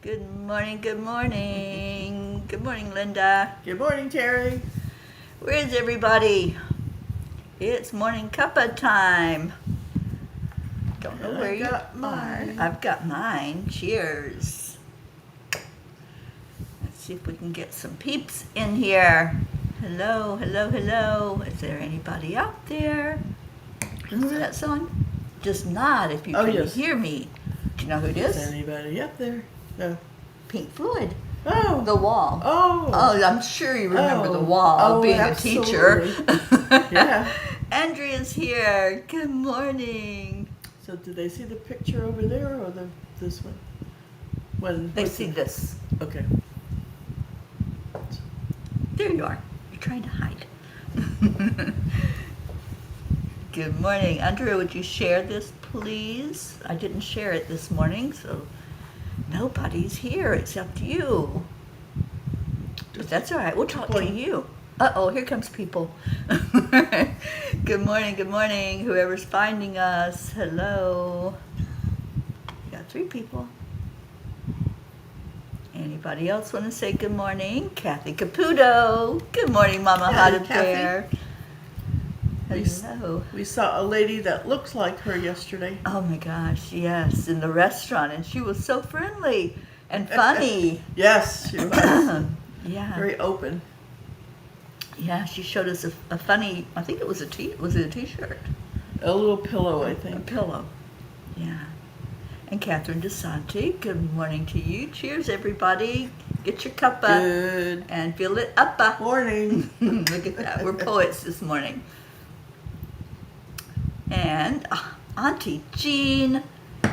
Good morning, good morning. Good morning, Linda. Good morning, Teri. Where is everybody? It's Morning Cuppa time. Don't know where you are. I've got mine. Cheers. Let's see if we can get some peeps in here. Hello, hello, hello. Is there anybody out there? Remember that song? Just nod if you can hear me. Do you know who it is? Is anybody up there? No. Pink Floyd. Oh. The Wall. Oh. Oh, I'm sure you remember The Wall, being absolutely. a teacher. Yeah. Andrea's here. Good morning. So did they see the picture over there or this one? They see this. Okay. There you are. You're trying to hide. Good morning. Andrea, would you share this, please? I didn't share it this morning, so nobody's here except you. But that's all right. We'll talk to you. Uh-oh, here comes people. Good morning, whoever's finding us. Hello. We got 3 people. Anybody else want to say good morning? Kathy Caputo. Good morning, Mama Hot Bear. Hello. We saw a lady that looks like her yesterday. Oh my gosh, yes, in the restaurant, and she was so friendly and funny. Yes, she was. Yeah. Very open. Yeah, she showed us a funny, I think it was was it a t-shirt? A little pillow, I think. A pillow, yeah. And Catherine DeSanti, good morning to you. Cheers, everybody. Get your cuppa. Good. And fill it up. Morning. Look at that. We're poets this morning. And Auntie Jean,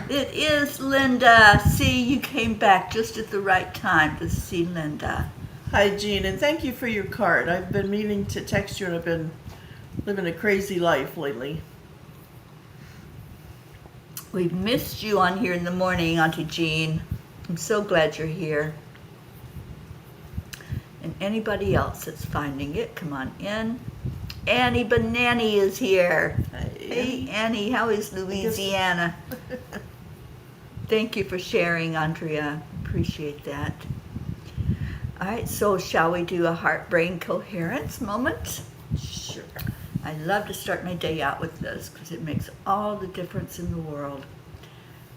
it is Linda. See, you came back just at the right time to see Linda. Hi, Jean, and thank you for your card. I've been meaning to text you, and I've been living a crazy life lately. We've missed you on here in the morning, Auntie Jean. I'm so glad you're here. And anybody else that's finding it, come on in. Annie Banani is here. Hi, hey, Annie, how is Louisiana? Thank you for sharing, Andrea. Appreciate that. All right, so shall we do a heart-brain coherence moment? Sure. I love to start my day out with this because it makes all the difference in the world.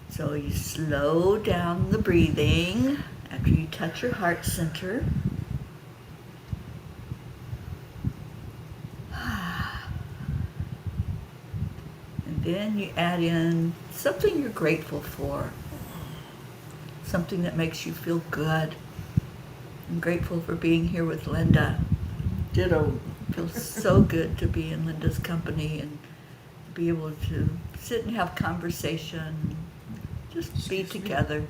So you slow down the breathing after you touch your heart center. And then you add in something you're grateful for, something that makes you feel good. I'm grateful for being here with Linda. Ditto. It feels so good to be in Linda's company and be able to sit and have conversation, just be together.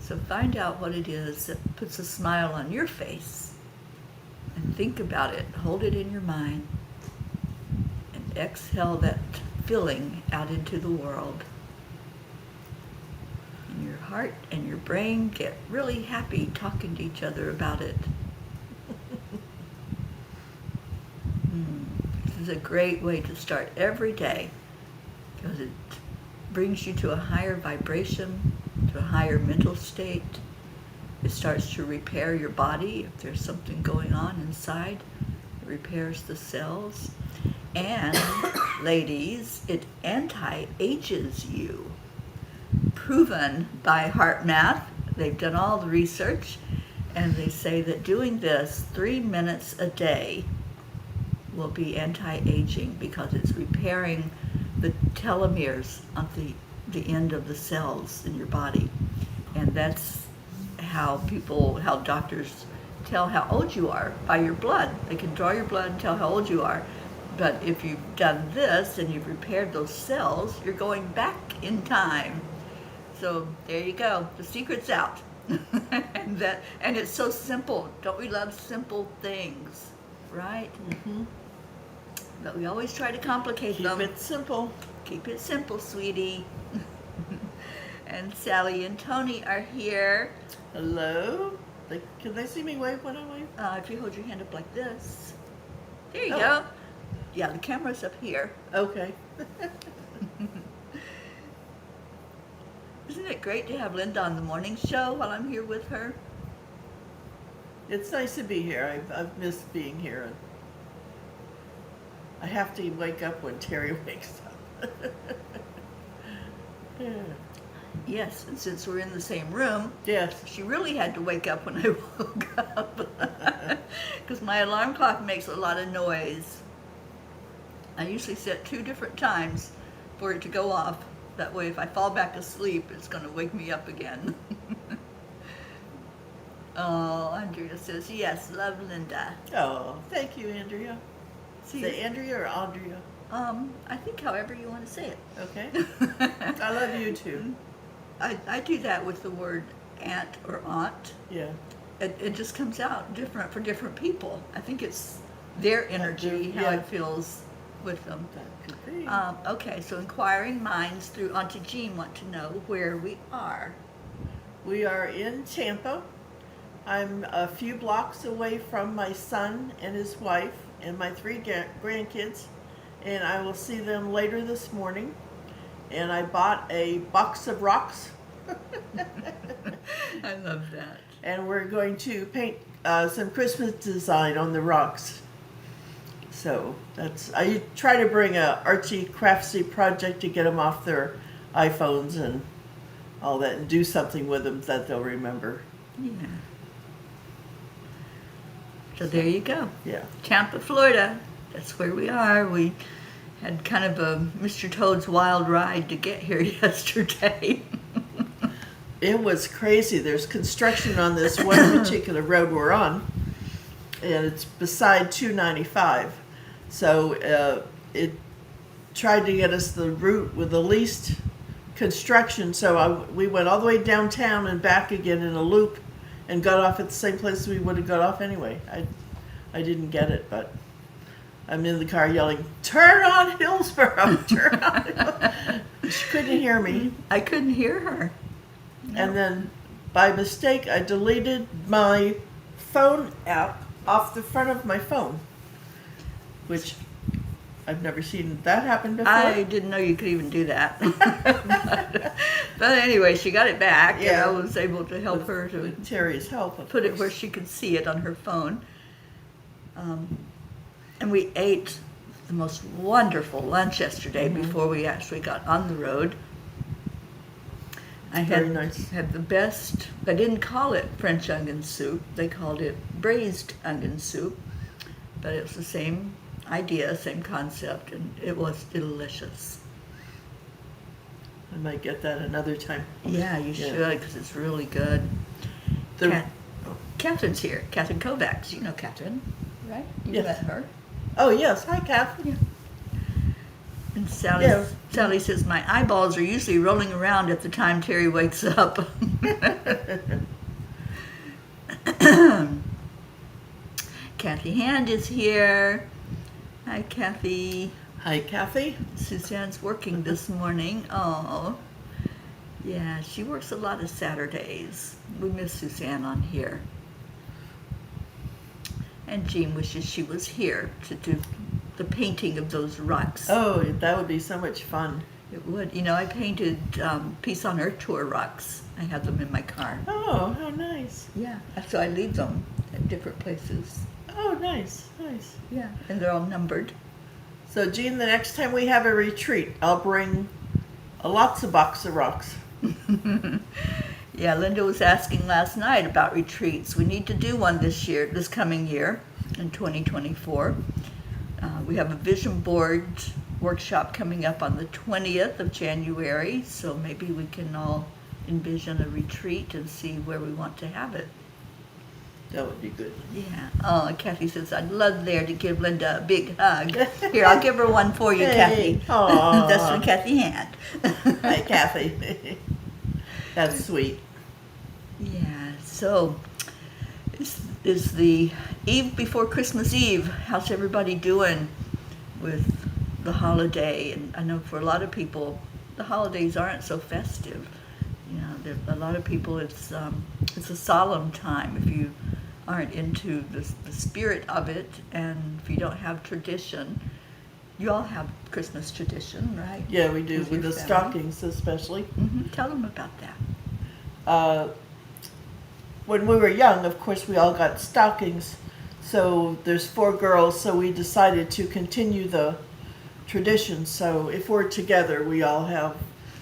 So find out what it is that puts a smile on your face and think about it. Hold it in your mind and exhale that feeling out into the world. And your heart and your brain get really happy talking to each other about it. This is a great way to start every day because it brings you to a higher vibration, to a higher mental state. It starts to repair your body if there's something going on inside. It repairs the cells. And ladies, it anti-ages you. Proven by Heart Math. They've done all the research, and they say that doing this 3 minutes a day will be anti-aging because it's repairing the telomeres of the end of the cells in your body. And that's how doctors tell how old you are, by your blood. They can draw your blood and tell how old you are. But if you've done this and you've repaired those cells, you're going back in time. So there you go. The secret's out. and it's so simple. Don't we love simple things, right? Mm-hmm. But we always try to complicate them. Keep it simple. Keep it simple, sweetie. And Sally and Tony are here. Hello. Can they see me wave when I wave? If you hold your hand up like this. There you go. Yeah, the camera's up here. Okay. Isn't it great to have Linda on the morning show while I'm here with her? It's nice to be here. I've missed being here. I have to wake up when Teri wakes up. Yeah. Yes, and since we're in the same room, Yes. she really had to wake up when I woke up because my alarm clock makes a lot of noise. I usually set 2 different times for it to go off. That way if I fall back asleep, it's going to wake me up again. Oh, Andrea says, yes, love Linda. Oh, thank you, Andrea. See, Say Andrea or Andrea? I think however you want to say it. Okay. I love you too. I do that with the word aunt or aunt. Yeah. It just comes out different for different people. I think it's their energy, how Yeah. it feels with them. That could be. Okay, so inquiring minds through Auntie Jean want to know where we are. We are in Tampa. I'm a few blocks away from my son and his wife and my 3 grandkids, and I will see them later this morning. And I bought a box of rocks. I love that. And we're going to paint some Christmas design on the rocks. So I try to bring a artsy craftsy project to get them off their iPhones and all that, and do something with them that they'll remember. Yeah. So there you go. Yeah. Tampa, Florida. That's where we are. We had kind of a Mr. Toad's wild ride to get here yesterday. It was crazy. There's construction on this one particular road we're on, and it's beside 295. So it tried to get us the route with the least construction. So we went all the way downtown and back again in a loop, and got off at the same place we would have got off anyway. I didn't get it, but I'm in the car yelling, "Turn on Hillsborough! Turn on Hillsborough!" She couldn't hear me. I couldn't hear her. And then, by mistake, I deleted my phone app off the front of my phone, which I've never seen that happen before. I didn't know you could even do that. but anyway, she got it back, and Yeah. I was able to help her to With Terry's help, of put it course. where she could see it on her phone. And we ate the most wonderful lunch yesterday before we actually got on the road. I Very nice. had the best, they didn't call it French onion soup, they called it braised onion soup, but it was the same idea, same concept, and it was delicious. I might get that another time. Yeah, you Yeah. should, because it's really good. The- Catherine's here, Catherine Kovacs. You know Catherine, right? You Yes. met her. Oh, yes. Hi, Kath. Yeah. And Yeah. Sally says, my eyeballs are usually rolling around at the time Teri wakes up. Kathy Hand is here. Hi, Kathy. Hi, Kathy. Suzanne's working this morning. Oh, yeah, she works a lot of Saturdays. We miss Suzanne on here. And Jean wishes she was here to do the painting of those rocks. Oh, that would be so much fun. It would. You know, I painted Peace on Earth Tour rocks. I have them in my car. Oh, how nice. Yeah, so I leave them at different places. Oh, nice, nice. Yeah, and they're all numbered. So, Jean, the next time we have a retreat, I'll bring lots of box of rocks. Yeah, Linda was asking last night about retreats. We need to do one this coming year, in 2024. We have a vision board workshop coming up on the 20th of January, so maybe we can all envision a retreat and see where we want to have it. That would be good. Yeah. Oh, and Kathy says, I'd love there to give Linda a big hug. Here, I'll give her one for you, Hey. Kathy. Aw. That's from Kathy Hand. Hi, Kathy. That's sweet. Yeah, so it's the eve before Christmas Eve. How's everybody doing with the holiday? And I know for a lot of people, the holidays aren't so festive. You know, a lot of people, it's a solemn time if you aren't into the spirit of it, and if you don't have tradition. You all have Christmas tradition, right? Yeah, we do, with your the family. stockings especially. Tell them about that. when we were young, of course, we all got stockings. So there's 4 girls, so we decided to continue the tradition. So if we're together, we all have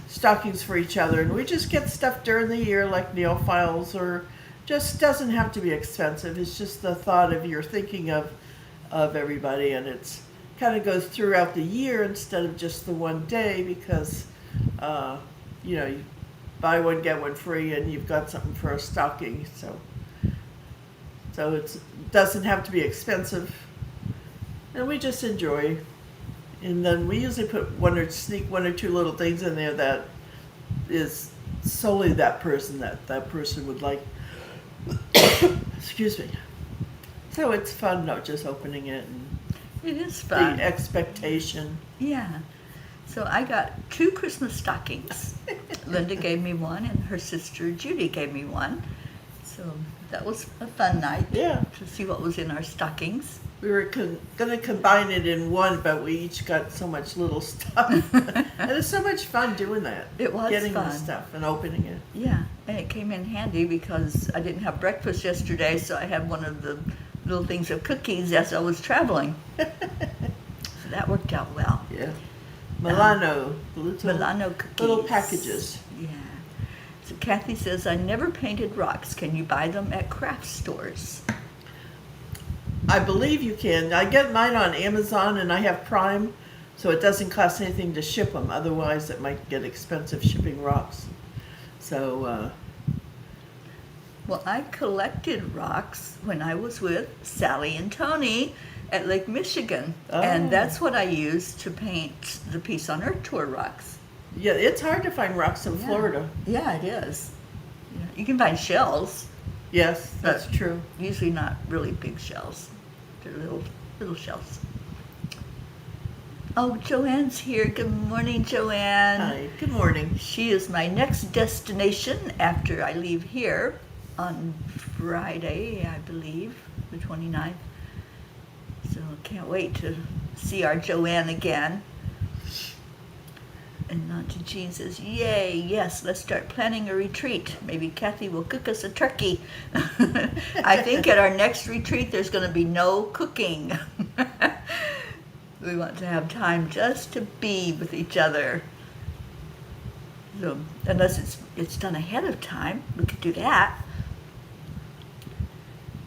stockings for each other, and we just get stuff during the year like nail files, or just doesn't have to be expensive. It's just the thought of you're thinking of everybody, and it's kind of goes throughout the year instead of just the one day, because you buy one get one free, and you've got something for a stocking. So it doesn't have to be expensive, and we just enjoy. And then we usually sneak one or two little things in there that is solely that person that person would like. Excuse me. So it's fun, not just opening it and It is fun. the expectation. Yeah. So I got 2 Christmas stockings. Linda gave me one, and her sister Judy gave me one. So that was a fun night. Yeah. To see what was in our stockings. We were going to combine it in one, but we each got so much little stuff. And it's so much fun doing that. It was getting fun. the stuff and opening it. Yeah, and it came in handy because I didn't have breakfast yesterday, so I had one of the little things of cookies as I was traveling. So that worked out well. Yeah. Milano, Milano cookies. little packages. Yeah. So Kathy says, I never painted rocks. Can you buy them at craft stores? I believe you can. I get mine on Amazon, and I have Prime, so it doesn't cost anything to ship them. Otherwise, it might get expensive shipping rocks. So, Well, I collected rocks when I was with Sally and Tony at Lake Michigan. Oh. And that's what I used to paint the Peace on Earth Tour rocks. yeah, it's hard to find rocks in Florida. Yeah, it is. Yeah. You can find shells. Yes, that's But true. Usually not really big shells. They're little shells. Oh, Joanne's here. Good morning, Joanne. Hi, good morning. She is my next destination after I leave here on Friday, I believe, the 29th. So can't wait to see our Joanne again. And Auntie Jean says, yay, yes, let's start planning a retreat. Maybe Kathy will cook us a turkey. I think at our next retreat there's going to be no cooking. We want to have time just to be with each other. So unless it's done ahead of time, we could do that.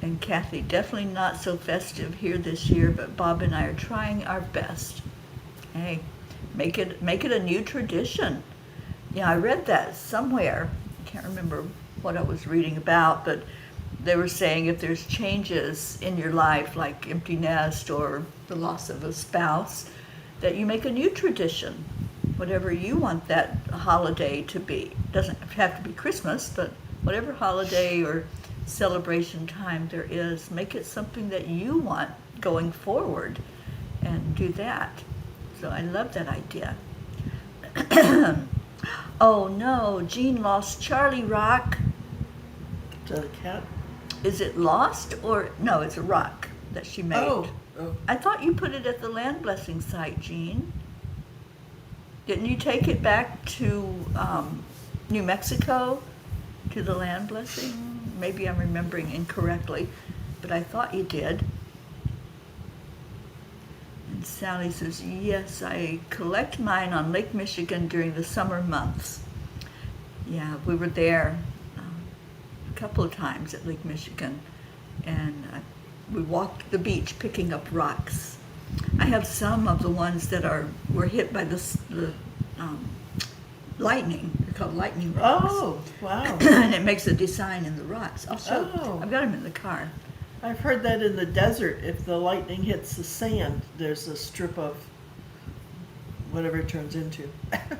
And Kathy, definitely not so festive here this year, but Bob and I are trying our best. Hey, make it a new tradition. Yeah, I read that somewhere. I can't remember what I was reading about, but they were saying if there's changes in your life, like empty nest or the loss of a spouse, that you make a new tradition, whatever you want that holiday to be. It doesn't have to be Christmas, but whatever holiday or celebration time there is, make it something that you want going forward and do that. So I love that idea. Oh no, Jean lost Charlie rock. The cat? Is it lost or no, it's a rock that she made. Oh. I thought you put it at the land blessing site, Jean. Didn't you take it back to New Mexico to the land blessing? Maybe I'm remembering incorrectly, but I thought you did. And Sally says, yes, I collect mine on Lake Michigan during the summer months. Yeah, we were there a couple of times at Lake Michigan, and we walked the beach picking up rocks. I have some of the ones that were hit by the lightning. They're called lightning rocks. Oh, wow. And it makes a design in the rocks. I'll show. Oh. I've got them in the car. I've heard that in the desert, if the lightning hits the sand, there's a strip of whatever it turns into.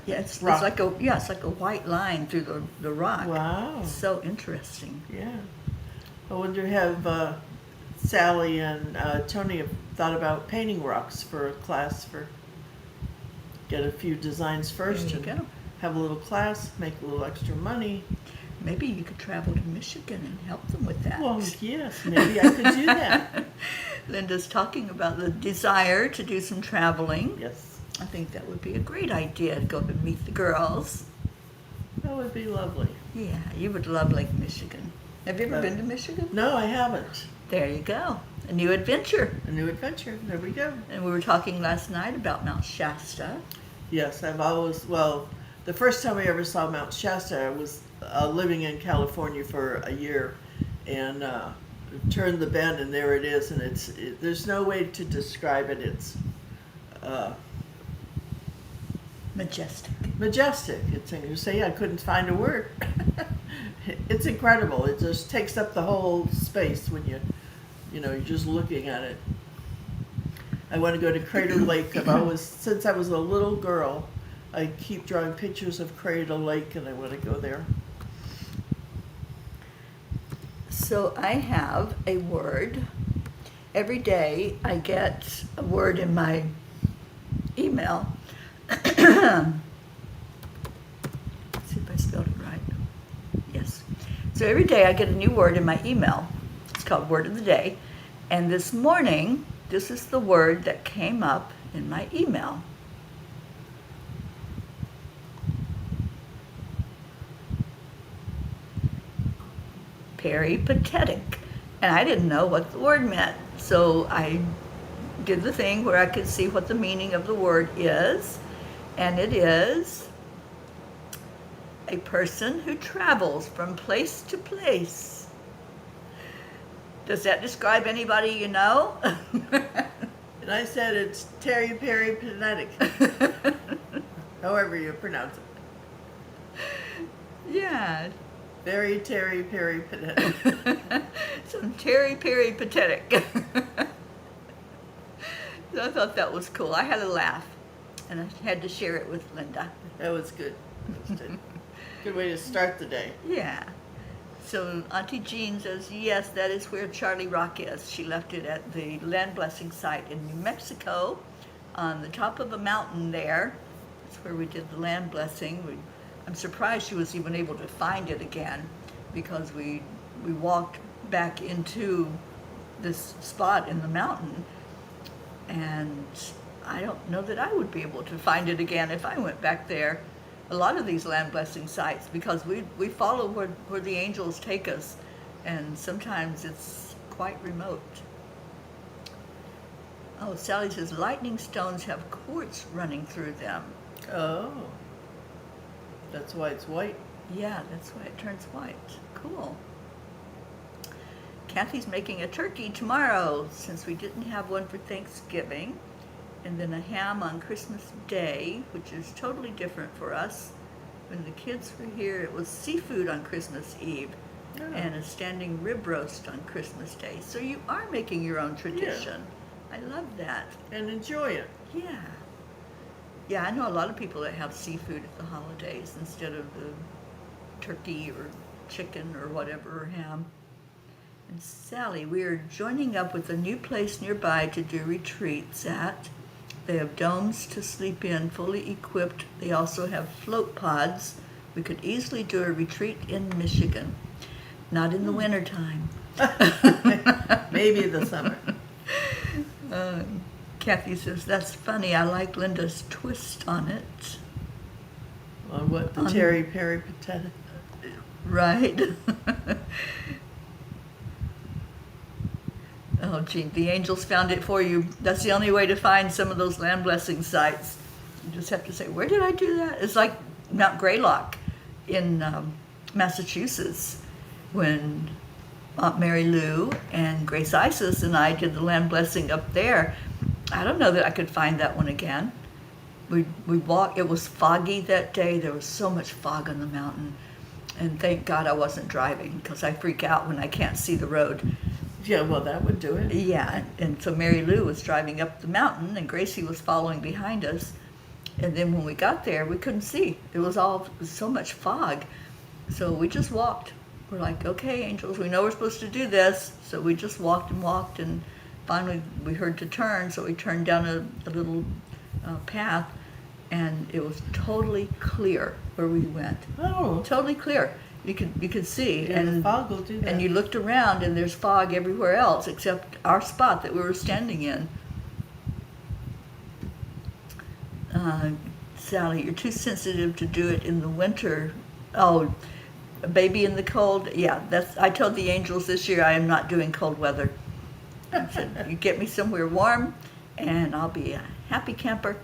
Yeah, it's Rock. like a white line through the rock. Wow. It's so interesting. Yeah. I wonder, have Sally and Tony have thought about painting rocks for a class, get a few designs first There you and go. have a little class, make a little extra money. Maybe you could travel to Michigan and help them with that. Well, yes, maybe I could do that. Linda's talking about the desire to do some traveling. Yes, I think that would be a great idea to go and meet the girls. that would be lovely. Yeah, you would love Lake Michigan. Have you ever been to Michigan? No, I haven't. There you go. A new adventure. A new adventure. There we go. And we were talking last night about Mount Shasta. Yes, I've always, well, the first time I ever saw Mount Shasta, I was living in California for a year, and turned the bend, and there it is, and there's no way to describe it. It's Majestic. majestic. It's, you say, I couldn't find a word. It's incredible. It just takes up the whole space when you're just looking at it. I want to go to Crater Lake. Since I was a little girl, I keep drawing pictures of Crater Lake, and I want to go there. So I have a word. Every day I get a word in my email. Let's see if I spelled it right. Yes. So every day I get a new word in my email. It's called Word of the Day. And this morning, this is the word that came up in my email. Peripatetic. And I didn't know what the word meant. So I did the thing where I could see what the meaning of the word is. And it is a person who travels from place to place. Does that describe anybody you know? And I said it's Teri Peripatetic. However you pronounce it. Yeah. Very Teri Peripatetic. Some Teri Peripatetic. So I thought that was cool. I had a laugh, and I had to share it with Linda. That was good. That was good. Good way to start the day. Yeah. So Auntie Jean says, yes, that is where Charlie Rock is. She left it at the land blessing site in New Mexico on the top of a mountain there. That's where we did the land blessing. I'm surprised she was even able to find it again, because we walked back into this spot in the mountain, and I don't know that I would be able to find it again if I went back there. A lot of these land blessing sites, because we follow where the angels take us, and sometimes it's quite remote. Oh, Sally says lightning stones have quartz running through them. Oh. That's why it's white. Yeah, that's why it turns white. Cool. Kathy's making a turkey tomorrow, since we didn't have one for Thanksgiving. And then a ham on Christmas Day, which is totally different for us. When the kids were here, it was seafood on Christmas Eve, and a standing rib roast on Christmas Day. So you are making your own tradition. Yeah. I love that. And enjoy it. Yeah. Yeah, I know a lot of people that have seafood at the holidays instead of the turkey or chicken or whatever, or ham. And Sally, we are joining up with a new place nearby to do retreats at. They have domes to sleep in, fully equipped. They also have float pods. We could easily do a retreat in Michigan. Not in the wintertime. Maybe the summer. Kathy says, that's funny. I like Linda's twist on it. On what? The Teri Peripatetic. Right. Oh, gee, the angels found it for you. That's the only way to find some of those land blessing sites. You just have to say, where did I do that? It's like Mount Greylock in Massachusetts, when Aunt Mary Lou and Grace Isis and I did the land blessing up there. I don't know that I could find that one again. We walked, it was foggy that day. There was so much fog on the mountain. And thank God I wasn't driving, because I freak out when I can't see the road. Yeah, well, that would do it. Yeah, and so Mary Lou was driving up the mountain, and Gracie was following behind us. And then when we got there, we couldn't see. It was so much fog. So we just walked. We're like, okay, angels, we know we're supposed to do this. So we just walked, and finally we heard to turn, so we turned down a little path, and it was totally clear where we went. Oh. Totally clear. You could see. Yeah, and the fog will do that. And you looked around, and there's fog everywhere else except our spot that we were standing in. Sally, you're too sensitive to do it in the winter. Oh, A baby in the cold. Yeah, I told the angels this year I am not doing cold weather. I said, you get me somewhere warm, and I'll be a happy camper.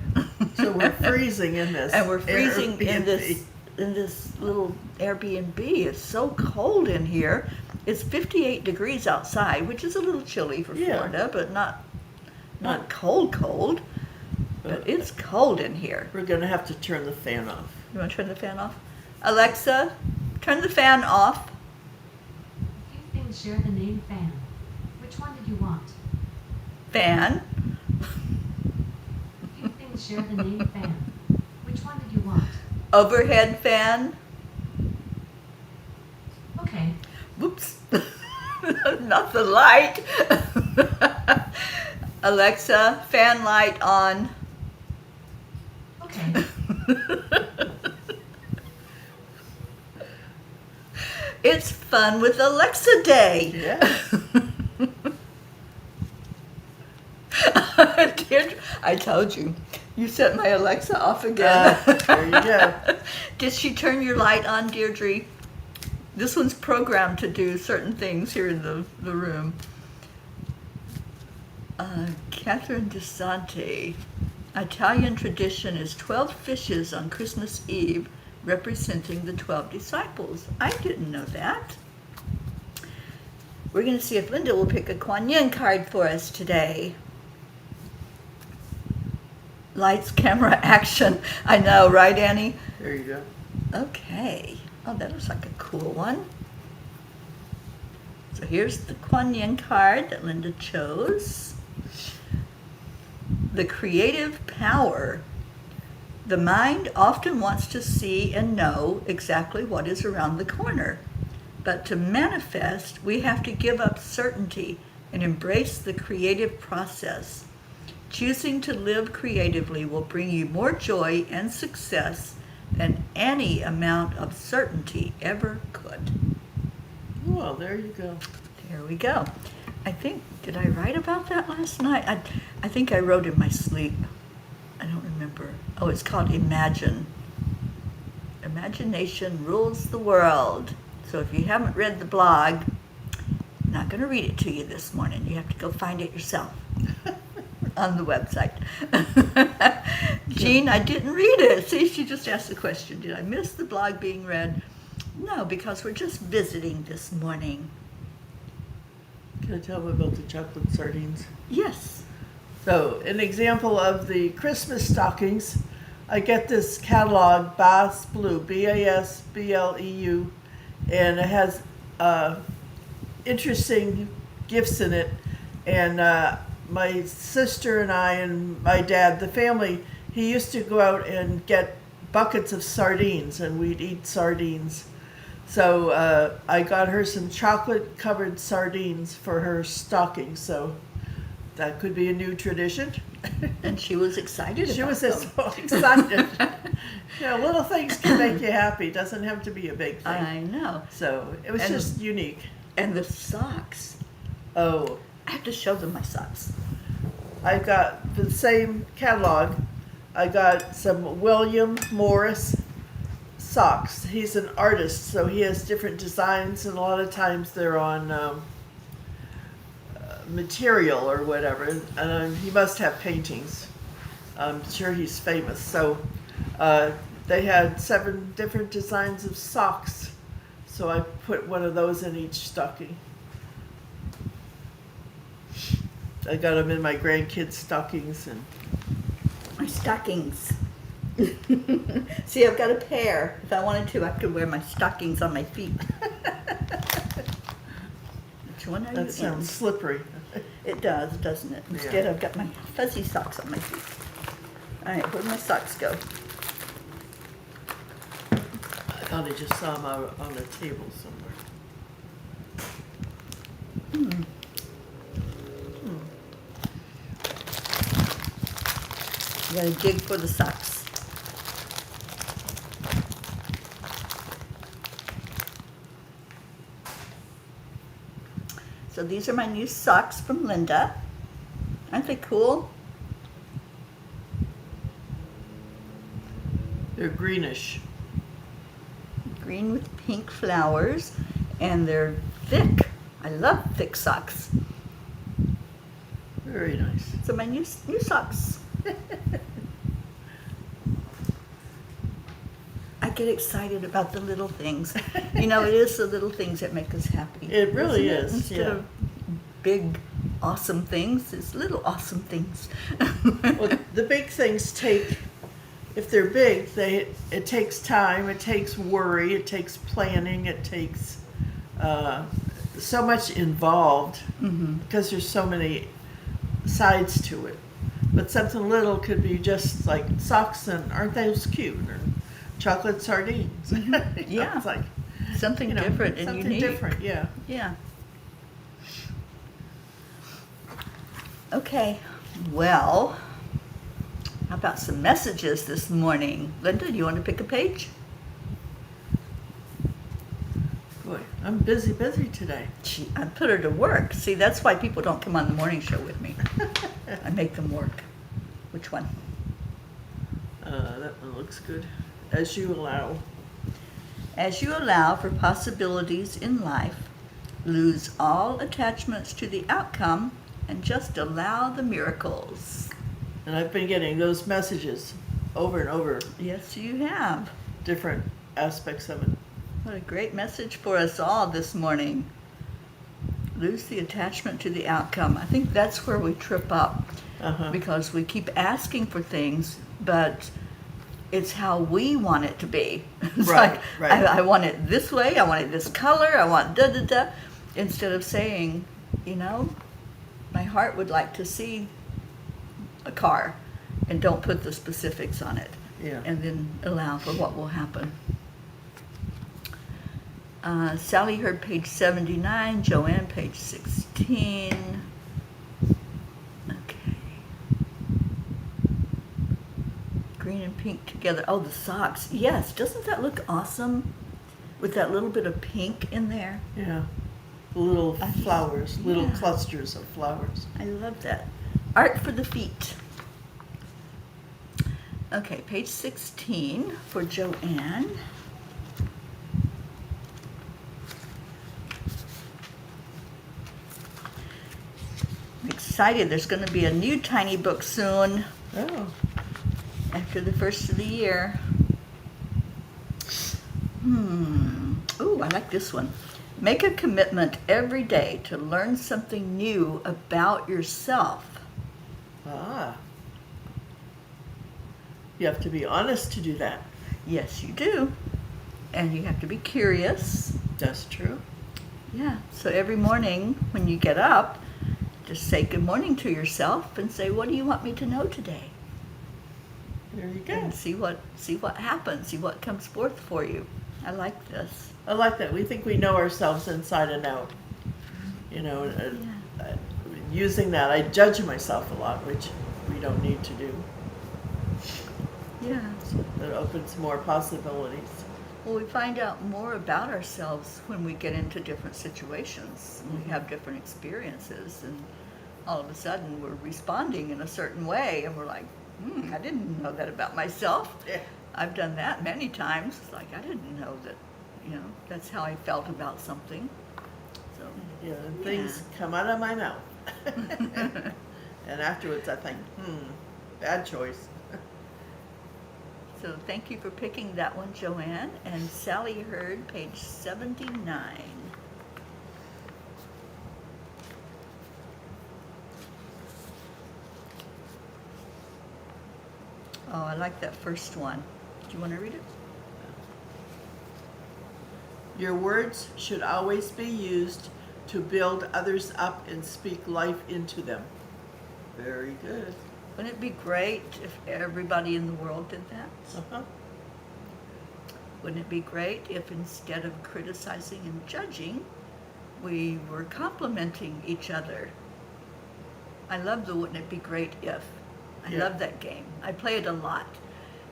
So we're freezing in this. And we're freezing in Airbnb. this little Airbnb. It's so cold in here. It's 58 degrees outside, which is a little chilly for Yeah. Florida, but not cold. But it's cold in here. We're going to have to turn the fan off. You want to turn the fan off? Alexa, turn the fan off. A few things share the name fan. Which one did you want? Fan. A few things share the name fan. Which one did you want? Overhead fan. Okay. Whoops. Not the light. Alexa, fan light on. Okay. It's fun with Alexa Day. Yeah. Deirdre, I told you. You set my Alexa off again. There you go. Did she turn your light on, Deirdre? This one's programmed to do certain things here in the room. Catherine DeSante. Italian tradition is 12 fishes on Christmas Eve, representing the 12 disciples. I didn't know that. We're going to see if Linda will pick a Kuan Yin card for us today. Lights, camera, action. I know, right, Annie? There you go. Okay. Oh, that looks like a cool one. So here's the Kuan Yin card that Linda chose. The creative power. The mind often wants to see and know exactly what is around the corner. But to manifest, we have to give up certainty and embrace the creative process. Choosing to live creatively will bring you more joy and success than any amount of certainty ever could. Well, there you go. There we go. I think, did I write about that last night? I think I wrote in my sleep. I don't remember. Oh, it's called Imagine. Imagination rules the world. So if you haven't read the blog, I'm not going to read it to you this morning. You have to go find it yourself on the website. Jean, I didn't read it. See, she just asked the question, did I miss the blog being read? No, because we're just visiting this morning. Can I tell them about the chocolate sardines? Yes. So, an example of the Christmas stockings, I get this catalog, Bass Blue, B-A-S-B-L-E-U, and it has interesting gifts in it. And my sister and I and my dad, the family, he used to go out and get buckets of sardines, and we'd eat sardines. So I got her some chocolate-covered sardines for her stocking, so that could be a new tradition. And she was excited She about was them. so excited. You know, little things can make you happy. It doesn't have to be a big thing. I know. So it was And- just unique. And the socks. Oh, I have to show them my socks. I got the same catalog. I got some William Morris socks. He's an artist, so he has different designs, and a lot of times they're on material or whatever. And he must have paintings. I'm sure he's famous. So they had 7 different designs of socks. So I put one of those in each stocking. I got them in my grandkids' stockings, and My stockings. See, I've got a pair. If I wanted to, I could wear my stockings on my feet. Which one are that you in? sounds slippery. It does, doesn't it? Instead, I've got my fuzzy socks on my feet. All right, where'd my socks go? I thought I just saw them out on the table somewhere. You gotta dig for the socks. So these are my new socks from Linda. Aren't they cool? They're greenish. green with pink flowers, and they're thick. I love thick socks. Very nice. So my new socks. I get excited about the little things. You know, it is the little things that make us happy. It really isn't it? is, Instead yeah. of big, awesome things, it's little awesome things. Well, the big things take, if they're big, it takes time, it takes worry, it takes planning, it takes so much involved because there's so many sides to it. But something little could be just like socks, and aren't those cute? Or chocolate sardines. You know, Yeah. it's like Something you know, different and something unique. different. Yeah. Yeah. Okay, well, how about some messages this morning? Linda, do you want to pick a page? Boy, I'm busy today. I put her to work. See, that's why people don't come on the morning show with me. I make them work. Which one? That one looks good. As you allow. As you allow for possibilities in life, lose all attachments to the outcome and just allow the miracles. And I've been getting those messages over and over, Yes, you have. different aspects of it. What a great message for us all this morning. Lose the attachment to the outcome. I think that's where we trip up because we keep asking for things, but it's how we want it to be. It's Right, like, right. I want it this way, I want it this color, I want da-da-da, instead of saying, you know, my heart would like to see a car, and don't put the specifics on it. Yeah. And then allow for what will happen. Sally heard page 79, Joanne page 16. Okay. Green and pink together. Oh, the socks. Yes, doesn't that look awesome with that little bit of pink in there? Yeah. Little flowers, little Yeah. clusters of flowers. I love that. Art for the feet. Okay, page 16 for Joanne. I'm excited. There's going to be a new tiny book soon Oh. after the first of the year. Ooh, I like this one. Make a commitment every day to learn something new about yourself. Ah. You have to be honest to do that. Yes, you do. And you have to be curious. That's true. Yeah. So every morning when you get up, just say good morning to yourself and say, what do you want me to know today? There you go. And see what happens, see what comes forth for you. I like this. I like that. We think we know ourselves inside and out. You know, using that, I judge myself a lot, which we don't need to do. Yeah. So that opens more possibilities. Well, we find out more about ourselves when we get into different situations. And we have different experiences, and all of a sudden we're responding in a certain way, and we're like, I didn't know that about myself. Yeah. I've done that many times. It's like, I didn't know that, that's how I felt about something. So, Yeah, and things come out of my mouth. And afterwards I think, bad choice. so thank you for picking that one, Joanne. And Sally heard page 79. Oh, I like that first one. Do you want to read it? Your words should always be used to build others up and speak life into them. Very good. Wouldn't it be great if everybody in the world did that? Uh-huh. Wouldn't it be great if instead of criticizing and judging, we were complimenting each other? I love the wouldn't it be great if. I love that game. I play it a lot.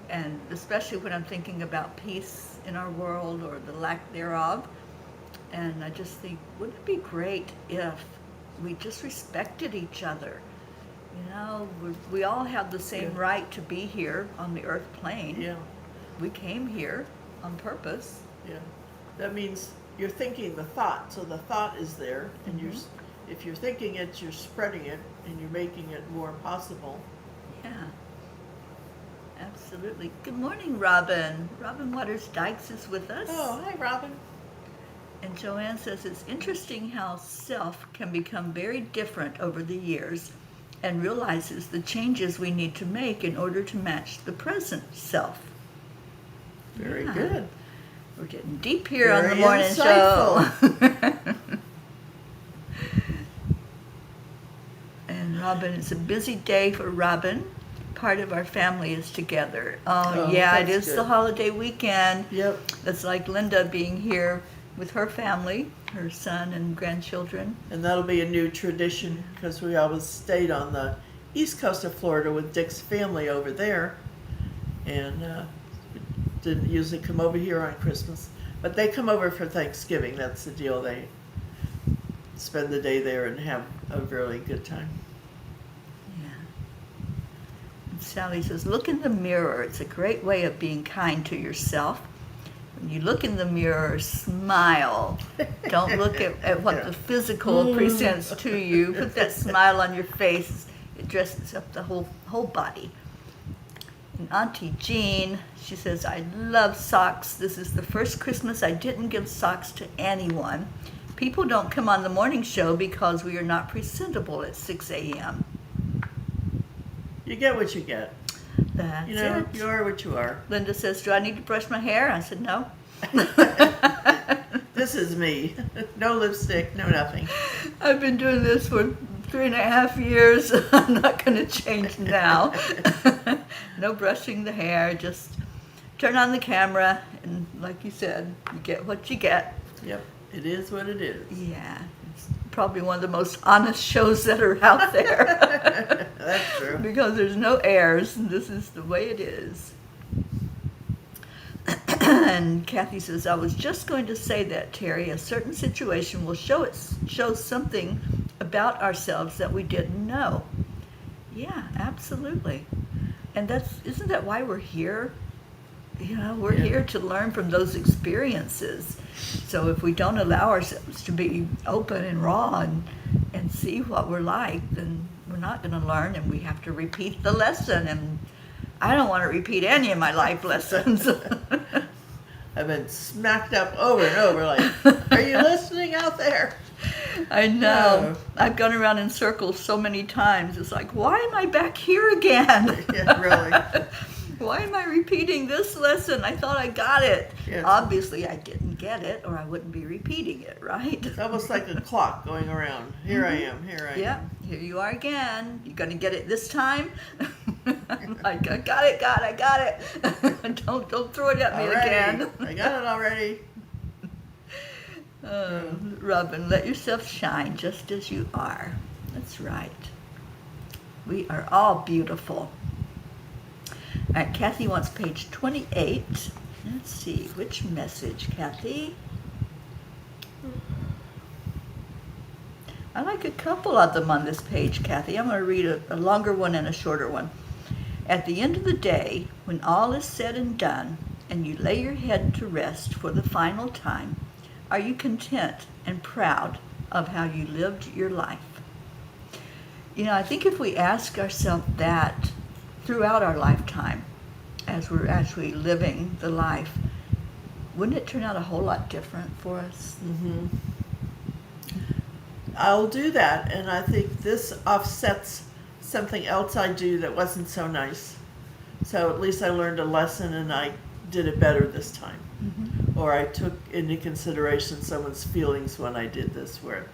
And especially when I'm thinking about peace in our world or the lack thereof. And I just think, wouldn't it be great if we just respected each other? You know, we all have the same right to be here on the earth plane. Yeah. We came here on purpose. Yeah. That means you're thinking the thought, so the thought is there, and if you're thinking it, you're spreading it, and you're making it more possible. Yeah. Absolutely. Good morning, Robin. Robin Waters Dykes is with us. Oh, hi, Robin. And Joanne says it's interesting how self can become very different over the years and realizes the changes we need to make in order to match the present self. Very Yeah. good. We're getting deep here on the Very morning insightful. show. And Robin, it's a busy day for Robin. Part of our family is together. Oh yeah, it that's is the good. holiday weekend. Yep. It's like Linda being here with her family, her son and grandchildren. And that'll be a new tradition because we always stayed on the east coast of Florida with Dick's family over there, and didn't usually come over here on Christmas. But they come over for Thanksgiving. That's the deal. They spend the day there and have a really good time. Yeah. And Sally says, look in the mirror. It's a great way of being kind to yourself. When you look in the mirror, smile. Don't look at what the physical presents to you. Put that smile on your face. It dresses up the whole body. And Auntie Jean, she says, I love socks. This is the first Christmas I didn't give socks to anyone. People don't come on the morning show because we are not presentable at 6 a.m. You get what you get. That's You know, it. you are what you are. Linda says, do I need to brush my hair? I said, no. This is me. No lipstick, no nothing. I've been doing this for 3.5 years. I'm not going to change now. No brushing the hair. Just turn on the camera. And like you said, you get what you get. Yep, it is what it is. Yeah. It's probably one of the most honest shows that are out there. That's true. Because there's no airs. This is the way it is. And Kathy says, I was just going to say that, Teri. A certain situation will show something about ourselves that we didn't know. Yeah, absolutely. And isn't that why we're here? You know, we're here to learn from those experiences. So if we don't allow ourselves to be open and raw and see what we're like, then we're not going to learn, and we have to repeat the lesson. And I don't want to repeat any of my life lessons. I've been smacked up over and over like, are you listening out there? I know. No. I've gone around in circles so many times. It's like, why am I back here again? Yeah, really. Why am I repeating this lesson? I thought I got it. Yes. Obviously, I didn't get it, or I wouldn't be repeating it, right? It's almost like a clock going around. Here I am, here I Yeah, am. here you are again. You gonna get it this time? I'm like, I got it, God, I got it. don't throw it at me Already. again. I got it already. Robin, let yourself shine just as you are. That's right. We are all beautiful. All right, Kathy wants page 28. Let's see, which message, Kathy? I like a couple of them on this page, Kathy. I'm going to read a longer one and a shorter one. At the end of the day, when all is said and done, and you lay your head to rest for the final time, are you content and proud of how you lived your life? You know, I think if we ask ourselves that throughout our lifetime, as we're actually living the life, wouldn't it turn out a whole lot different for us? Mm-hmm. I'll do that, and I think this offsets something else I do that wasn't so nice. So at least I learned a lesson and I did it better this time. Mm-hmm. Or I took into consideration someone's feelings when I did this, where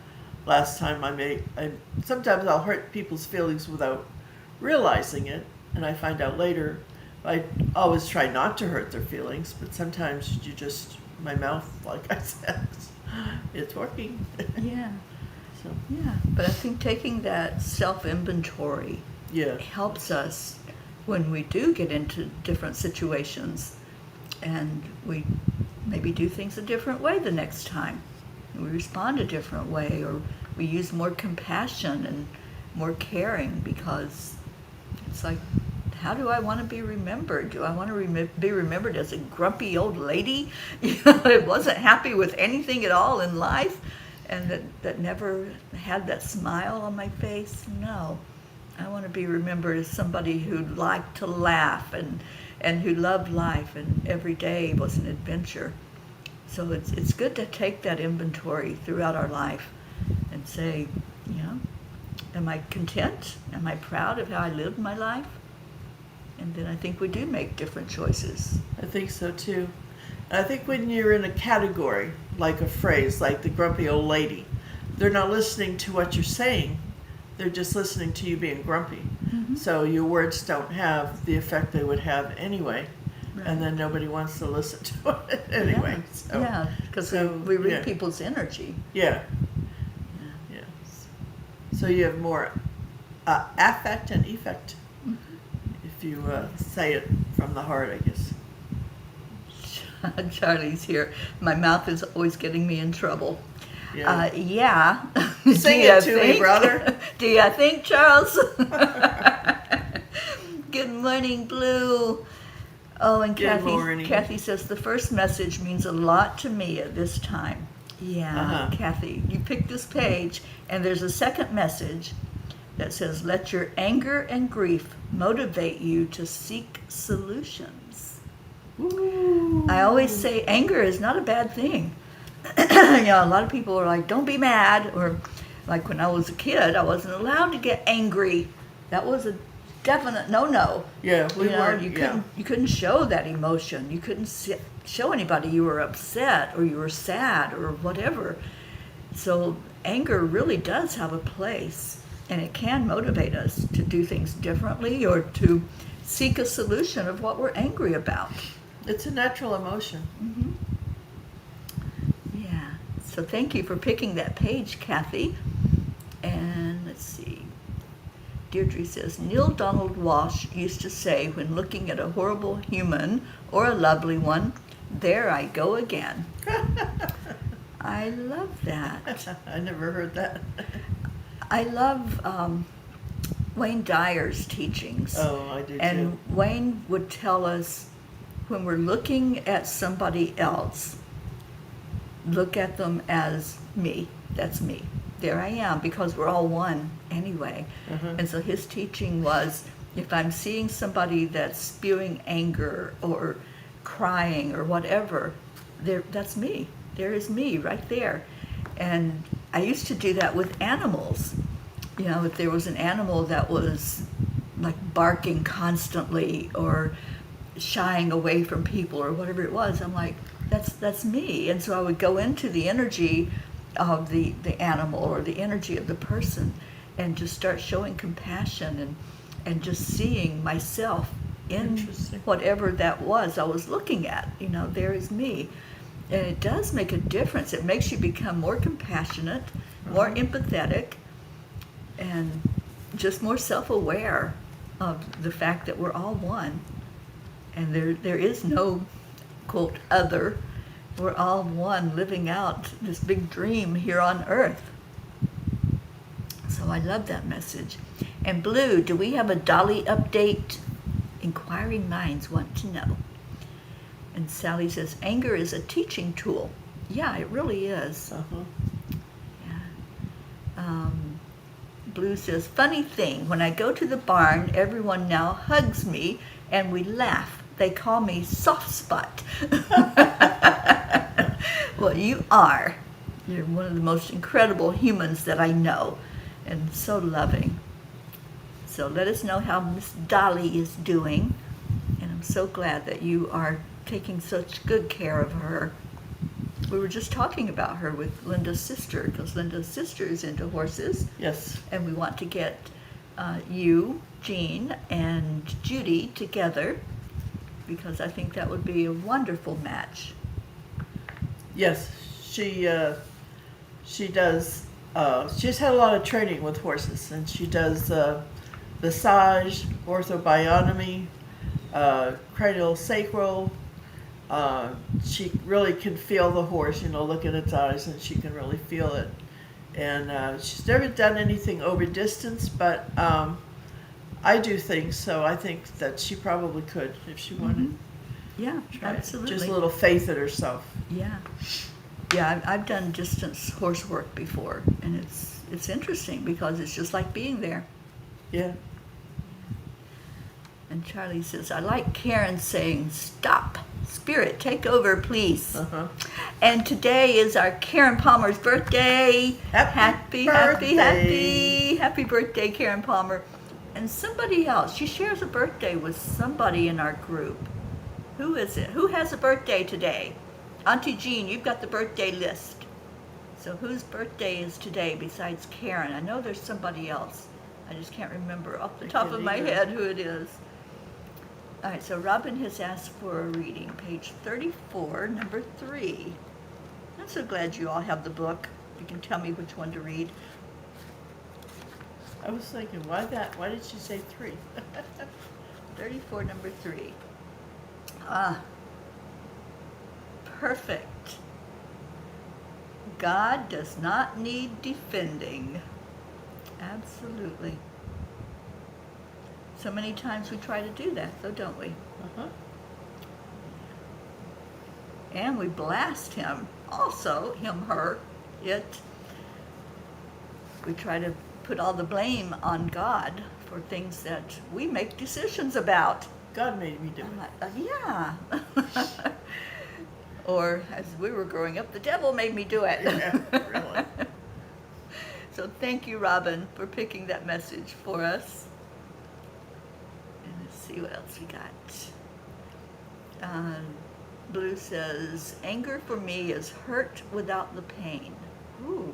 last time sometimes I'll hurt people's feelings without realizing it, and I find out later. I always try not to hurt their feelings, but sometimes my mouth, like I said, it's working. Yeah. So, Yeah, but I think taking that self-inventory yeah. helps us when we do get into different situations and we maybe do things a different way the next time. We respond a different way, or we use more compassion and more caring, because it's like how do I want to be remembered? Do I want to be remembered as a grumpy old lady, that wasn't happy with anything at all in life, and that never had that smile on my face? No. I want to be remembered as somebody who liked to laugh and who loved life, and every day was an adventure. So it's good to take that inventory throughout our life and say, am I content? Am I proud of how I lived my life? And then I think we do make different choices. I think so too. And I think when you're in a category, like a phrase, like the grumpy old lady, they're not listening to what you're saying. They're just listening to you being grumpy. Mm-hmm. So your words don't have the effect they would have anyway. Right. And then nobody wants to listen to it anyway. Yeah, because we read people's energy. Yeah. So you have more affect and effect, if you say it from the heart, I guess. Charlie's here. My mouth is always getting me in trouble. Yeah. Sing it to me, brother. Do you think, Charles? Good morning, Blue. Oh, and Good morning. Kathy says, the first message means a lot to me at this time. Yeah, Kathy, you picked this page, and there's a second message that says, let your anger and grief motivate you to seek solutions. Ooh. I always say anger is not a bad thing. A lot of people are like, don't be mad, or like when I was a kid, I wasn't allowed to get angry. That was a definite no-no. Yeah, we weren't. You couldn't show that emotion. You couldn't show anybody you were upset or you were sad or whatever. So anger really does have a place, and it can motivate us to do things differently or to seek a solution of what we're angry about. It's a natural emotion. Mm-hmm. Yeah. So thank you for picking that page, Kathy. And let's see. Deirdre says, Neil Donald Walsh used to say when looking at a horrible human or a lovely one, there I go again. I love that. I never heard that. I love Wayne Dyer's teachings. Oh, I do and too. Wayne would tell us when we're looking at somebody else, look at them as me. That's me. There I am, because we're all one anyway. And so his teaching was, if I'm seeing somebody that's spewing anger or crying or whatever, that's me. There is me right there. And I used to do that with animals. If there was an animal that was like barking constantly or shying away from people or whatever it was, I'm like, that's me. And so I would go into the energy of the animal or the energy of the person and just start showing compassion and just seeing myself in whatever that was I was looking at. There is me. And it does make a difference. It makes you become more compassionate, more empathetic, and just more self-aware of the fact that we're all one. And there is no, quote, other. We're all one, living out this big dream here on earth. So I love that message. And Blue, do we have a Dolly update? Inquiring minds want to know. And Sally says, anger is a teaching tool. Yeah, it really is. Yeah. Blue says, funny thing, when I go to the barn, everyone now hugs me and we laugh. They call me soft spot. Well, you are. You're one of the most incredible humans that I know, and so loving. So let us know how Miss Dolly is doing, and I'm so glad that you are taking such good care of her. We were just talking about her with Linda's sister, because Linda's sister is into horses. Yes. And we want to get you, Jean, and Judy together, because I think that would be a wonderful match. Yes, she does. She's had a lot of training with horses, and she does massage, orthobiotomy, craniosacral. She really can feel the horse, look at its eyes, and she can really feel it. And she's never done anything over distance, but I do think so. I think that she probably could if she wanted. Yeah, Try it. absolutely. Just a little faith in herself. Yeah. Yeah, I've done distance horse work before, and it's interesting because it's just like being there. Yeah. And Charlie says, I like Karen saying, stop, spirit, take over, please. Uh-huh. And today is our Karen Palmer's birthday. Happy Happy birthday, Karen Palmer. And somebody else, she shares a birthday with somebody in our group. Who is it? Who has a birthday today? Auntie Jean, you've got the birthday list. So whose birthday is today besides Karen? I know there's somebody else. I just can't remember off the top of my head who it is. All right, so Robin has asked for a reading, page 34, number 3. I'm so glad you all have the book. You can tell me which one to read. I was thinking, why that? Why did she say 3? 34, number 3. Ah, perfect. God does not need defending. Absolutely. So many times we try to do that, though, don't we? Uh-huh. And we blast him. Also, him, her, it. We try to put all the blame on God for things that we make decisions about. God made me do it. Yeah. Or, as we were growing up, the devil made me do it. Yeah, really. So thank you, Robin, for picking that message for us. And let's see what else we got. Blue says, anger for me is hurt without the pain. Ooh.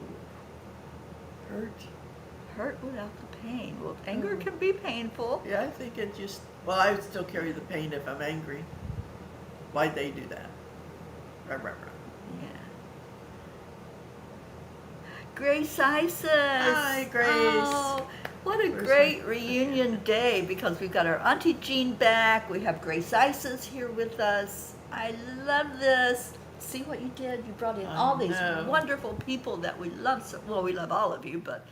Hurt without the pain. Well, anger can be painful. Yeah, I think it just, well, I would still carry the pain if I'm angry. Why'd they do that? Right. Yeah. Grace Isis. Hi, Grace. Oh, what a Where's great my- reunion day, because we've got our Auntie Jean back. We have Grace Isis here with us. I love this. See what you did? You brought in all these know. wonderful people that we love. So, well, we love all of you, but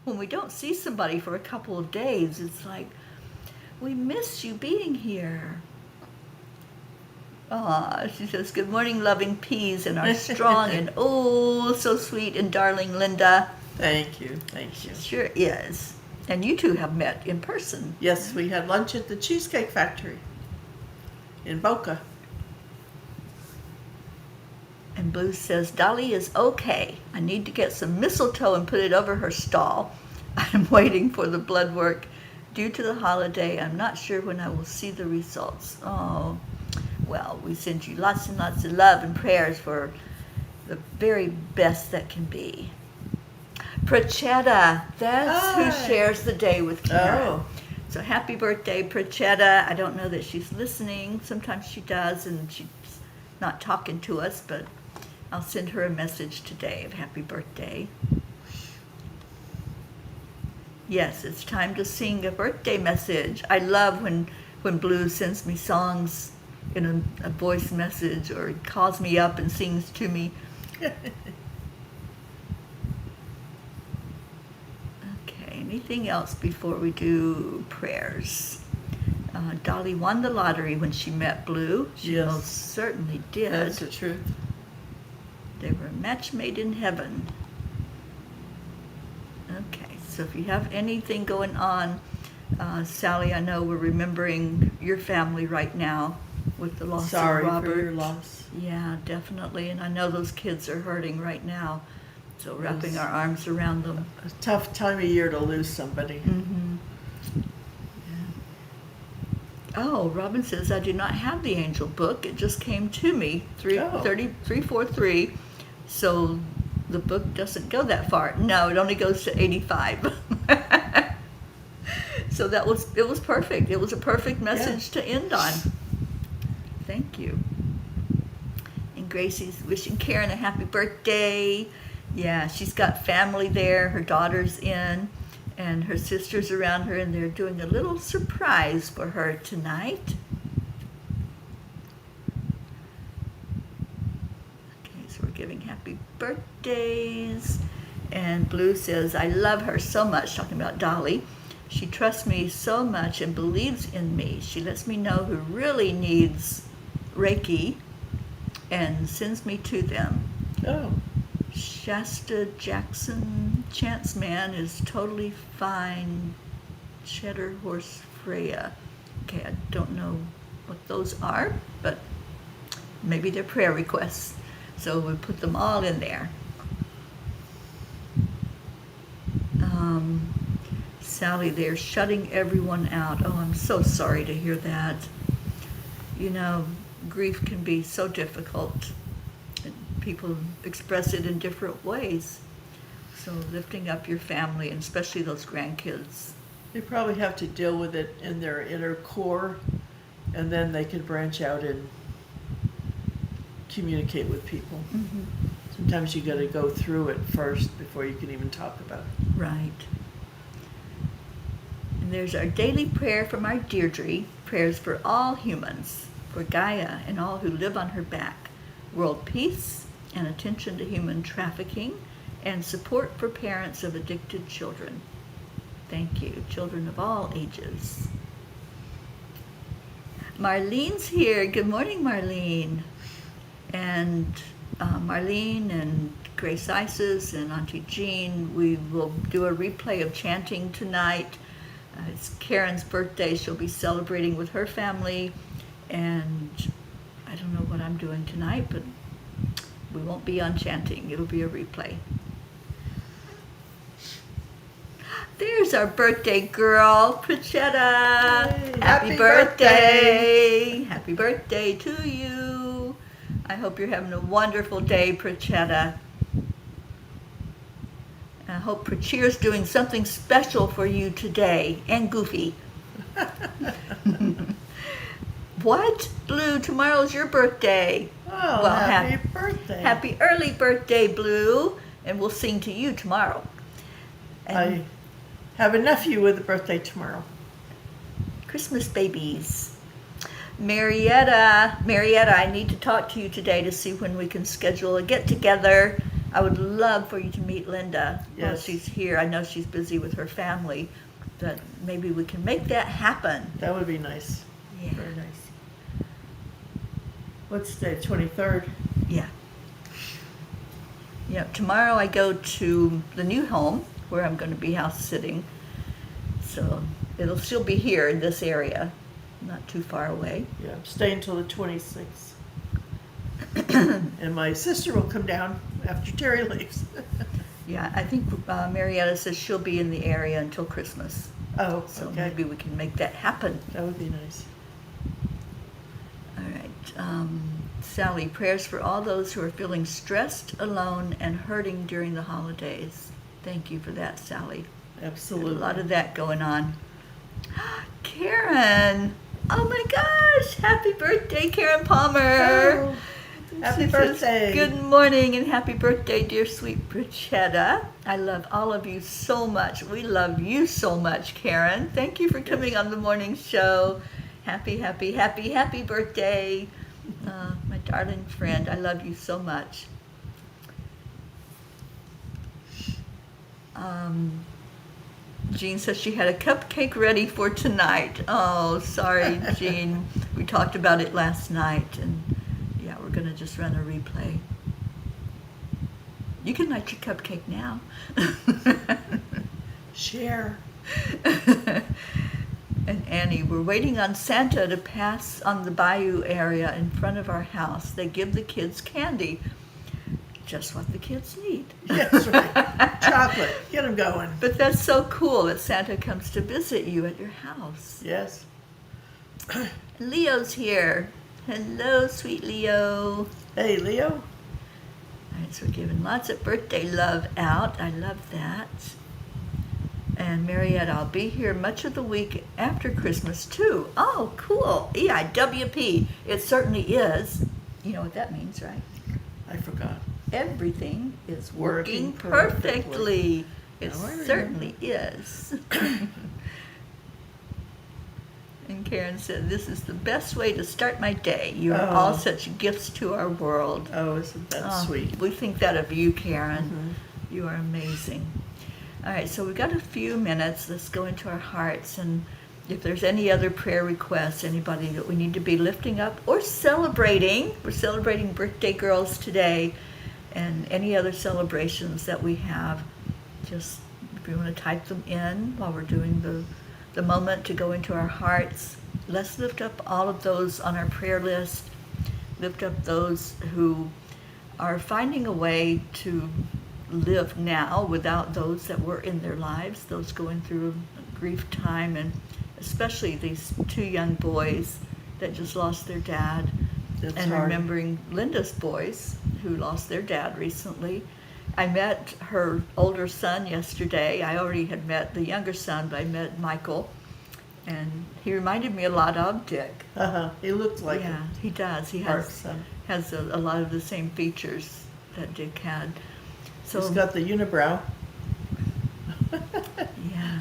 when we don't see somebody for a couple of days, it's like, we miss you being here. She says, good morning, loving peas, and our strong and oh, so sweet and darling Linda. Thank you. Sure is. And you two have met in person. Yes, we had lunch at the Cheesecake Factory in Boca. And Blue says, Dolly is okay. I need to get some mistletoe and put it over her stall. I'm waiting for the blood work. Due to the holiday, I'm not sure when I will see the results. Oh, well, we send you lots and lots of love and prayers for the very best that can be. Prachetta, that's who Hi. shares the day with Karen. Oh. So happy birthday, Prachetta. I don't know that she's listening. Sometimes she does, and she's not talking to us, but I'll send her a message today of happy birthday. Yes, it's time to sing a birthday message. I love when Blue sends me songs in a voice message, or calls me up and sings to me. Okay, anything else before we do prayers? Dolly won the lottery when she met Blue. She Yes. most certainly did. That's the truth. They were a match made in heaven. Okay, so if you have anything going on, Sally, I know we're remembering your family right now with the loss Sorry of Robert. for your loss. Yeah, definitely. And I know those kids are hurting right now. So wrapping Yes. our arms around them. A tough time of year to lose somebody. Mm-hmm. Yeah. Oh, Robin says, I do not have the angel book. It just came to me, 343. So the book doesn't go that far. No, it only goes to 85. So it was perfect. It was a perfect message to end on. Thank you. And Gracie's wishing Karen a happy birthday. Yeah, she's got family there. Her daughter's in, and her sister's around her, and they're doing a little surprise for her tonight. Okay, so we're giving happy birthdays. And Blue says, I love her so much, talking about Dolly. She trusts me so much and believes in me. She lets me know who really needs Reiki and sends me to them. Oh, Shasta Jackson, Chance Man is totally fine. Cheddar Horse Freya. Okay, I don't know what those are, but maybe they're prayer requests. So we put them all in there. Sally, they're shutting everyone out. Oh, I'm so sorry to hear that. You know, grief can be so difficult. And people express it in different ways. So lifting up your family, and especially those grandkids. they probably have to deal with it in their inner core, and then they can branch out and communicate with people. Mm-hmm. Sometimes you got to go through it first before you can even talk about it. Right. And there's our daily prayer from our Deirdre, prayers for all humans, for Gaia and all who live on her back, world peace and attention to human trafficking, and support for parents of addicted children. Thank you, children of all ages. Marlene's here. Good morning, Marlene. And Marlene and Grace Isis and Auntie Jean, we will do a replay of chanting tonight. It's Karen's birthday. She'll be celebrating with her family. And I don't know what I'm doing tonight, but we won't be on chanting. It'll be a replay. There's our birthday girl, Pritchetta. Hey, Happy happy birthday. Happy birthday to you. I hope you're having a wonderful day, Pritchetta. I hope Pritchira's doing something special for you today, and Goofy. What? Blue, tomorrow's your birthday. Oh, Well, happy birthday. Happy early birthday, Blue, and we'll sing to you tomorrow. And I have a nephew with a birthday tomorrow. Christmas babies. Marietta, I need to talk to you today to see when we can schedule a get-together. I would love for you to meet Linda while Yes. she's here. I know she's busy with her family, but maybe we can make that happen. That would be nice. Yeah. Very nice. What's the day? 23rd? Yeah. Yeah, tomorrow I go to the new home where I'm going to be house sitting. So it'll still be here in this area, not too far away. Yeah, I'm staying until the 26th. And my sister will come down after Teri leaves. Yeah, I think Marietta says she'll be in the area until Christmas. Oh, So okay. maybe we can make that happen. That would be nice. All right. Sally, prayers for all those who are feeling stressed, alone, and hurting during the holidays. Thank you for that, Sally. Absolutely. A lot of that going on. Karen! Oh my gosh! Happy birthday, Karen Palmer! Oh, happy She says, birthday. Good morning and happy birthday, dear sweet Brichetta. I love all of you so much. We love you so much, Karen. Thank you for coming on the morning show. Happy, happy, happy, happy birthday. My darling friend, I love you so much. Jean says she had a cupcake ready for tonight. Oh, sorry, Jean. We talked about it last night, and yeah, we're going to just run a replay. You can light your cupcake now. Share. And Annie, we're waiting on Santa to pass on the bayou area in front of our house. They give the kids candy. Just what the kids need. That's right. Chocolate. Get them going. But that's so cool that Santa comes to visit you at your house. Yes. Leo's here. Hello, sweet Leo. Hey, Leo. All right, so we're giving lots of birthday love out. I love that. And Mariette, I'll be here much of the week after Christmas, too. Oh, cool. EIWP. It certainly is. You know what that means, right? I forgot. Everything is working Working perfectly. perfectly. It Now I remember. certainly is. And Karen said, this is the best way to start my day. You are all Oh. such gifts to our world. Oh, isn't that Oh, sweet? We think that of you, Karen. Mhm. You are amazing. All right, so we've got a few minutes. Let's go into our hearts. And if there's any other prayer requests, anybody that we need to be lifting up or celebrating, we're celebrating birthday girls today, and any other celebrations that we have, just if you want to type them in while we're doing the moment to go into our hearts. Let's lift up all of those on our prayer list. Lift up those who are finding a way to live now without those that were in their lives, those going through a grief time, and especially these two young boys that just lost their dad. That's and hard. Remembering Linda's boys who lost their dad recently. I met her older son yesterday. I already had met the younger son, but I met Michael, and he reminded me a lot of Dick. He looked like Yeah, he does. He Mark's has son. has a lot of the same features that Dick had. So He's got the unibrow. yeah,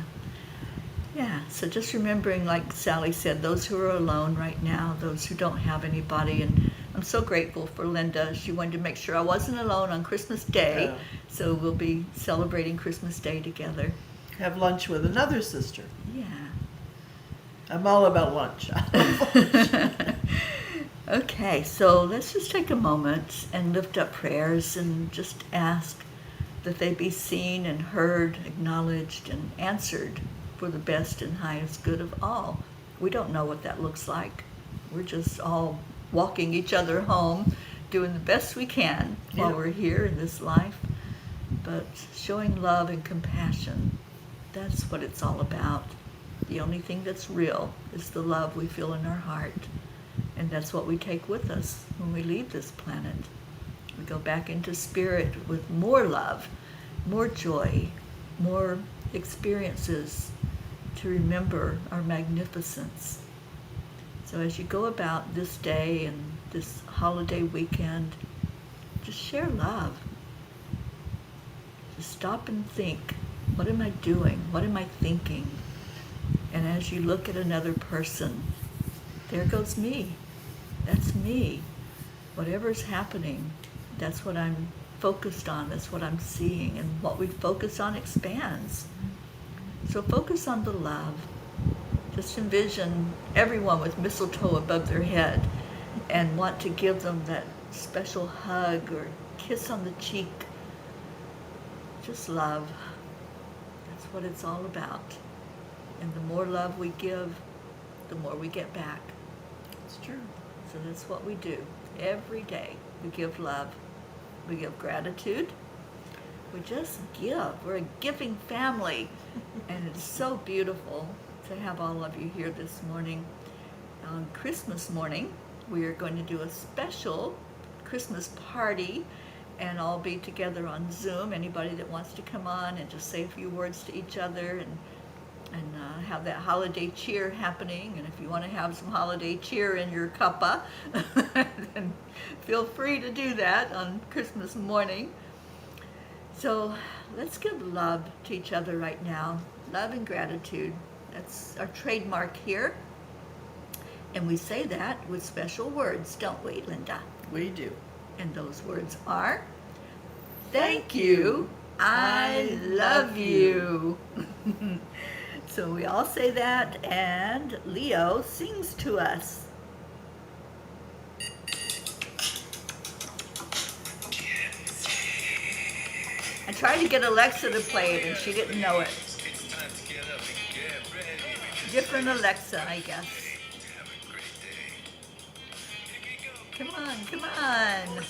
yeah. So just remembering, like Sally said, those who are alone right now, those who don't have anybody, and I'm so grateful for Linda. She wanted to make sure I wasn't alone on Christmas Day, Oh. so we'll be celebrating Christmas Day together. Have lunch with another sister. Yeah. I'm all about lunch. Okay, so let's just take a moment and lift up prayers and just ask that they be seen and heard, acknowledged, and answered for the best and highest good of all. We don't know what that looks like. We're just all walking each other home, doing the best we can while Yep. we're here in this life. But showing love and compassion, that's what it's all about. The only thing that's real is the love we feel in our heart. And that's what we take with us when we leave this planet. We go back into spirit with more love, more joy, more experiences to remember our magnificence. So as you go about this day and this holiday weekend, just share love. Just stop and think, what am I doing? What am I thinking? And as you look at another person, there goes me. That's me. Whatever's happening, that's what I'm focused on. That's what I'm seeing. And what we focus on expands. So focus on the love. Just envision everyone with mistletoe above their head and want to give them that special hug or kiss on the cheek. Just love. That's what it's all about. And the more love we give, the more we get back. It's true. So that's what we do. Every day we give love. We give gratitude. We just give. We're a giving family. And it's so beautiful to have all of you here this morning. On Christmas morning, we are going to do a special Christmas party, and I'll be together on Zoom. Anybody that wants to come on and just say a few words to each other and have that holiday cheer happening. And if you want to have some holiday cheer in your cuppa, then feel free to do that on Christmas morning. So let's give love to each other right now. Love and gratitude. That's our trademark here. And we say that with special words, don't we, Linda? We do. And those words are, thank you, I love you. So we all say that, and Leo sings to us. I tried to get Alexa to play it, and she didn't know it. Different Alexa, I guess. Come on, come on.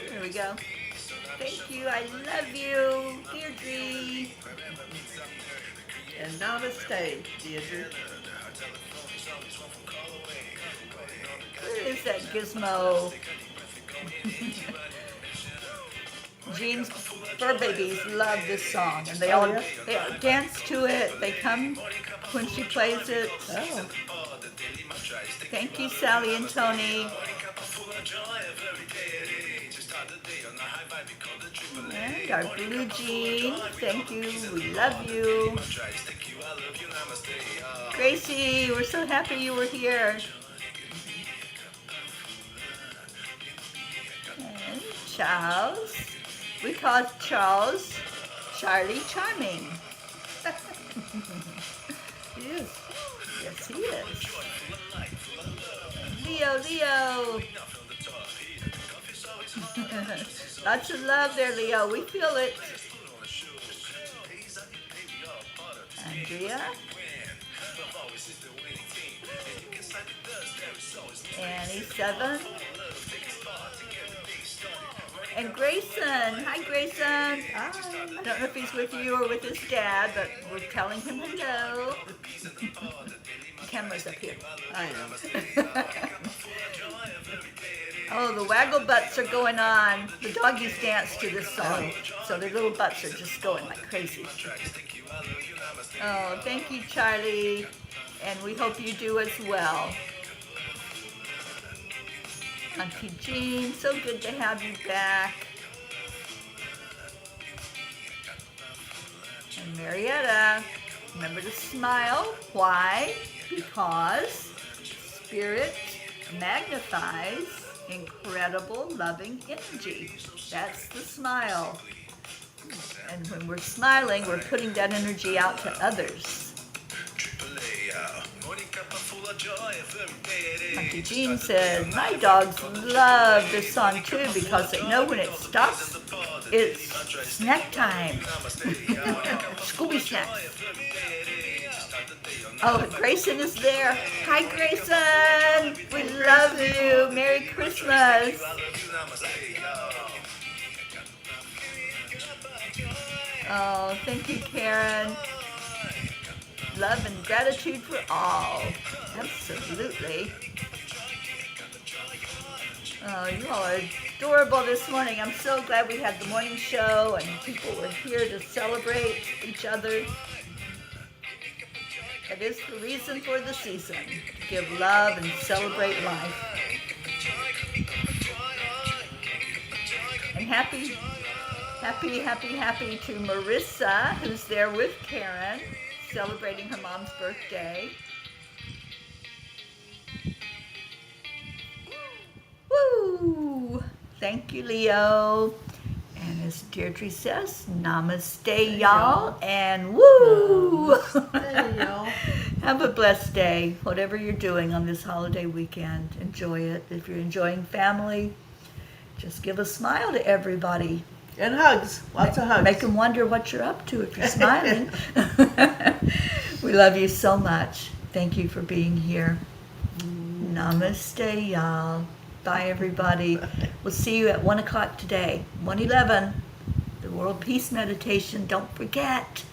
There we go. Thank you, I love you, Deirdre. And namaste, Deirdre. Where is that gizmo? Jean's fur babies love this song, and they all dance to it. They come when she plays it. Oh. Thank you, Sally and Tony. And our blue Jean, thank you, we love you. Gracie, we're so happy you were here. And Charles. We call Charles Charlie Charming. He is. Yes, he is. Leo. Lots of love there, Leo. We feel it. Andrea. Annie 7. And Grayson. Hi, Grayson. Hi. I don't know if he's with you or with his dad, but we're telling him hello. The camera's up here. I know. Oh, the waggle butts are going on. The doggies dance to this song. So their little butts are just going like crazy. Oh, thank you, Charlie. And we hope you do as well. Auntie Jean, so good to have you back. And Marietta, remember to smile. Why? Because Spirit magnifies incredible loving energy. That's the smile. And when we're smiling, we're putting that energy out to others. Auntie Jean said, my dogs love this song too because they know when it stops, it's snack time. Scooby snacks. Oh, Grayson is there. Hi, Grayson. We love you. Merry Christmas. Oh, thank you, Karen. Love and gratitude for all. Absolutely. Oh, you all are adorable this morning. I'm so glad we had the morning show and people were here to celebrate each other. That is the reason for the season, to give love and celebrate life. And happy to Marissa, who's there with Karen, celebrating her mom's birthday. Woo! Thank you, Leo. And as Deirdre says, namaste, y'all, and woo! Namaste, y'all. Have a blessed day, whatever you're doing on this holiday weekend. Enjoy it. If you're enjoying family, just give a smile to everybody. And hugs. Lots of hugs. Make them wonder what you're up to if you're smiling. We love you so much. Thank you for being here. Namaste, y'all. Bye, everybody. We'll see you at 1 o'clock today. 1:11. The World Peace Meditation. Don't forget.